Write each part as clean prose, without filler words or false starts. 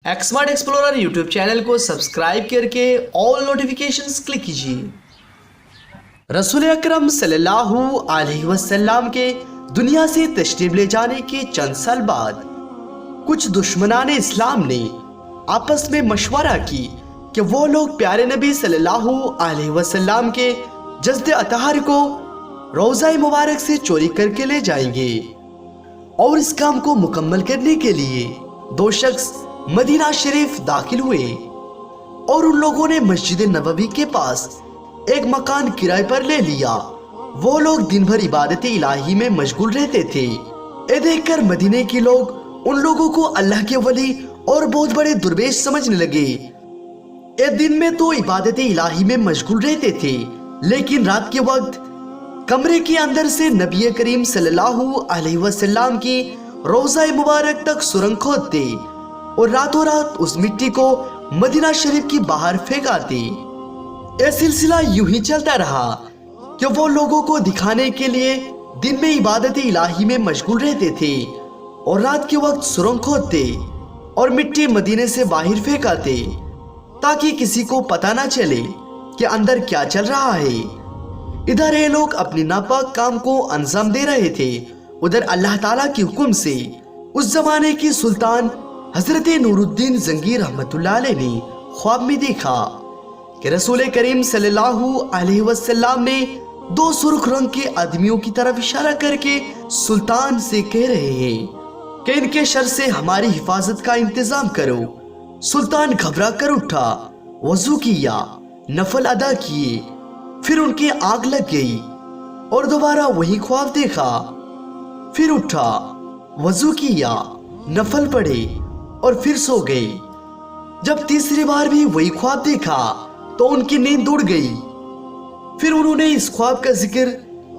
एक्समार्ट explorer YouTube channel को subscribe करके all notifications click कीजिए। रसूल अकरम सल्लल्लाहु अलैहि वसल्लम के दुनिया से तशरीफ ले जाने के चंद साल बाद कुछ दुश्मनाने इस्लाम ने आपस में मशवरा की कि वो लोग प्यारे नबी सल्लल्लाहु अलैहि वसल्लम के जस्द अतहर को रोज़ा मुबारक से चोरी करके ले जाएंगे और इस काम को मुकम्मल करने के लिए दो शख्स मदीना शरीफ दाखिल हुए और उन लोगों ने मस्जिद नबवी के पास एक मकान किराए पर ले लिया। वो लोग दिन भर इबादत इलाही में मशगूल रहते थे। ये देखकर मदीने के लोग उन लोगों को अल्लाह के वली और बहुत बड़े दुर्वेश समझने लगे। ये दिन में तो इबादत इलाही में मशगूल रहते थे, लेकिन रात के वक्त कमरे के अंदर से नबी करीम सल्लल्लाहु अलैहि वसल्लम की रोज़ा मुबारक तक सुरंग खोदते और रातों रात उस मिट्टी को मदीना शरीफ की बाहर फेंक आते। यह सिलसिला यूं ही चलता रहा कि वो लोगों को दिखाने के लिए दिन में इबादत इलाही में मशगूल रहते थे और रात के वक्त सुरंग खोदते और मिट्टी मदीने से बाहर फेंक आते ताकि किसी को पता ना चले कि अंदर क्या चल रहा है। इधर ये लोग अपनी नापाक काम को अंजाम दे रहे थे, उधर अल्लाह ताला के हुक्म से उस जमाने की सुल्तान हजरत नूरुद्दीन जंगीर रहमतुल्लाह अलैह ने ख्वाब में देखा कि रसूल करीम सल्लल्लाहु अलैहि वसल्लम ने दो सुर्ख रंग के आदमियों की तरफ इशारा करके सुल्तान से कह रहे हैं कि इनके शर से हमारी हिफाजत का इंतजाम करो। सुल्तान घबरा कर उठा, वजू किया, नफल अदा किए, फिर उनकी आग लग गई और दोबारा वही ख्वाब देखा। फिर उठा, वजू किया, नफल पढ़े और फिर सो गए। जब तीसरी बार भी वही ख्वाब देखा तो उनकी नींद उड़ गई। फिर उन्होंने इस ख्वाब का जिक्र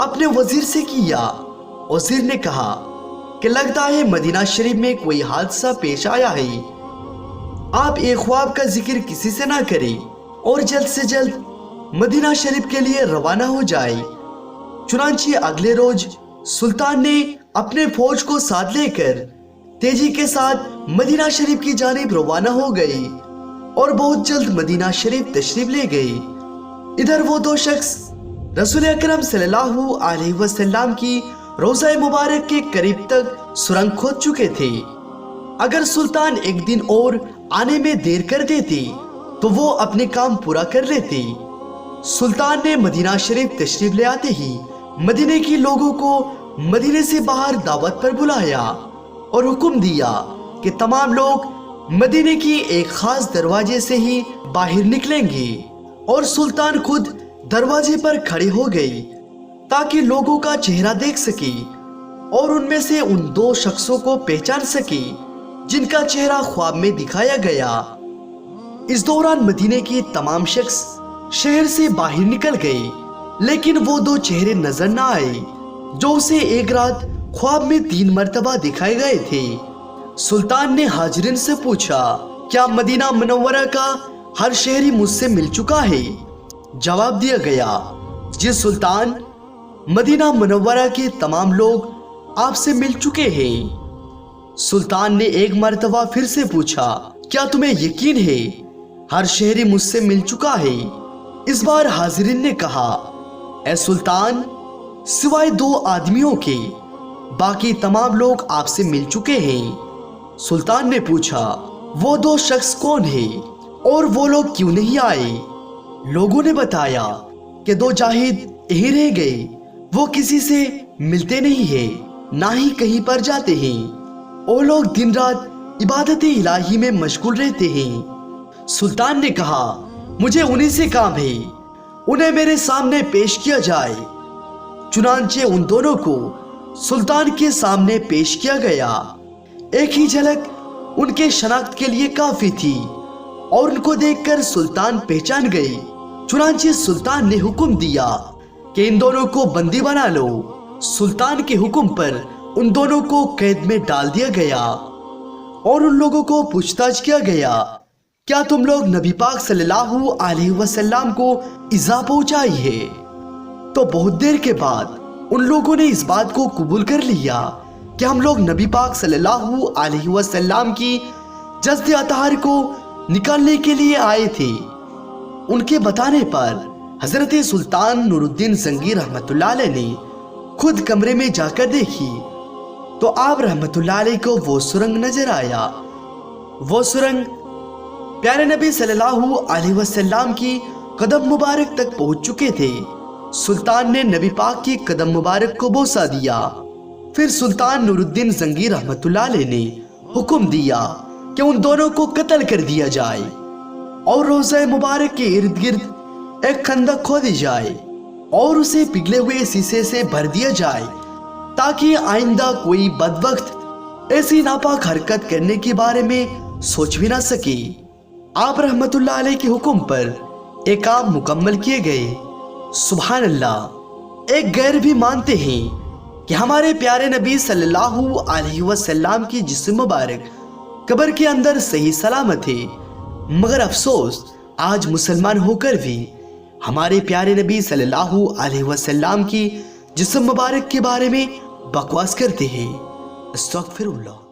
अपने वजीर से किया। वजीर ने कहा कि लगता है मदीना शरीफ में कोई हादसा पेश आया है, आप एक ख्वाब का जिक्र किसी से ना करें और जल्द से जल्द मदीना शरीफ के लिए रवाना हो जाए। चुनांचे अगले रोज सुल्तान ने अपने फौज को साथ लेकर तेजी के साथ मदीना शरीफ की जानिब रवाना हो गए और बहुत जल्द मदीना शरीफ तशरीफ ले गए। इधर वो दो शख्स रसूल अकरम सल्लल्लाहु अलैहि वसल्लम की रोज़ा मुबारक के करीब तक सुरंग खोद चुके थे। अगर सुल्तान एक दिन और आने में देर कर देते तो वो अपने काम पूरा कर लेते। सुल्तान ने मदीना शरीफ तशरीफ ले आते ही मदीने के लोगों को मदीने से बाहर दावत पर बुलाया और हुक्म दिया कि तमाम लोग मदीने की एक खास दरवाजे से ही बाहर निकलेंगे और सुल्तान खुद दरवाजे पर खड़े हो गई ताकि लोगों का चेहरा देख सके और उनमें से उन दो शख्सों को पहचान सके जिनका चेहरा ख्वाब में दिखाया गया। इस दौरान मदीने के तमाम शख्स शहर से बाहर निकल गए, लेकिन वो दो चेहरे नजर न आए जो उसे एक रात ख्वाब में 3 मर्तबा दिखाए गए थे। सुल्तान ने हाजिरीन से पूछा, क्या मदीना मुनव्वरा का हर शहरी मुझसे मिल चुका है? जवाब दिया गया, जी सुल्तान, मदीना मुनव्वरा के तमाम लोग आपसे मिल चुके हैं। सुल्तान ने एक मर्तबा फिर से पूछा, क्या तुम्हें यकीन है हर शहरी मुझसे मिल चुका है? इस बार हाजिरीन ने कहा, ए सुल्तान, सिवाय 2 आदमियों के बाकी तमाम लोग आपसे मिल चुके हैं। सुल्तान ने पूछा, वो 2 शख्स कौन है और वो लोग क्यों नहीं आए? लोगों ने बताया कि 2 जाहिद यहीं रह गए, वो किसी से मिलते नहीं है, ना ही कहीं पर जाते हैं। वो लोग दिन रात इबादत इलाही में मशगूल रहते हैं। सुल्तान ने कहा, मुझे उन्हीं से काम है, उन्हें मेरे सामने पेश किया जाए। चुनांचे उन दोनों को सुल्तान के सामने पेश किया गया। एक ही झलक उनके शनाख्त के लिए काफी थी और उनको देखकर सुल्तान पहचान गए। चुनांचे सुल्तान ने हुक्म दिया कि इन दोनों को बंदी बना लो। सुल्तान के हुक्म पर उन दोनों को कैद में डाल दिया गया और उन लोगों को पूछताछ किया गया, क्या तुम लोग नबी पाक सल्लल्लाहु अलैहि वसल्लम को इज़ा पहुंचाई है? तो बहुत देर के बाद उन लोगों ने इस बात को कबूल कर लिया कि हम लोग नबी पाक सल्लल्लाहु अलैहि वसल्लम की जस्द अतार को निकालने के लिए आए थे। उनके बताने पर हजरत सुल्तान नूरुद्दीन जंगी रहमतुल्लाह अलैह ने खुद कमरे में जाकर देखी तो आप रहमतुल्लाह अलैह को वो सुरंग नजर आया। वो सुरंग प्यारे नबी सल्लल्लाहु अलैहि वसल्लम की कदम मुबारक तक पहुंच चुके थे। सुल्तान ने नबी पाक की कदम मुबारक को बोसा दिया। फिर सुल्तान नूरुद्दीन जंगी रहमतुल्लाह अलैह ने हुक्म दिया कि उन दोनों को कत्ल कर दिया जाए और रोज़ा मुबारक के इर्द गिर्द एक खंदक खोदी जाए और उसे पिघले हुए शीशे से भर दिया जाए ताकि आइंदा कोई बदबख्त ऐसी नापाक हरकत करने के बारे में सोच भी ना सके। आप रहमतुल्लाह अलैह के हुक्म पर एक काम मुकम्मल किए गए। सुभान अल्लाह। एक गैर भी मानते हैं कि हमारे प्यारे नबी सल्लल्लाहु अलैहि वसल्लम की जिस्म मुबारक कब्र के अंदर सही सलामत है, मगर अफसोस आज मुसलमान होकर भी हमारे प्यारे नबी सल्लल्लाहु अलैहि वसल्लम की जिस्म मुबारक के बारे में बकवास करते हैं। अस्तगफिरुल्लाह।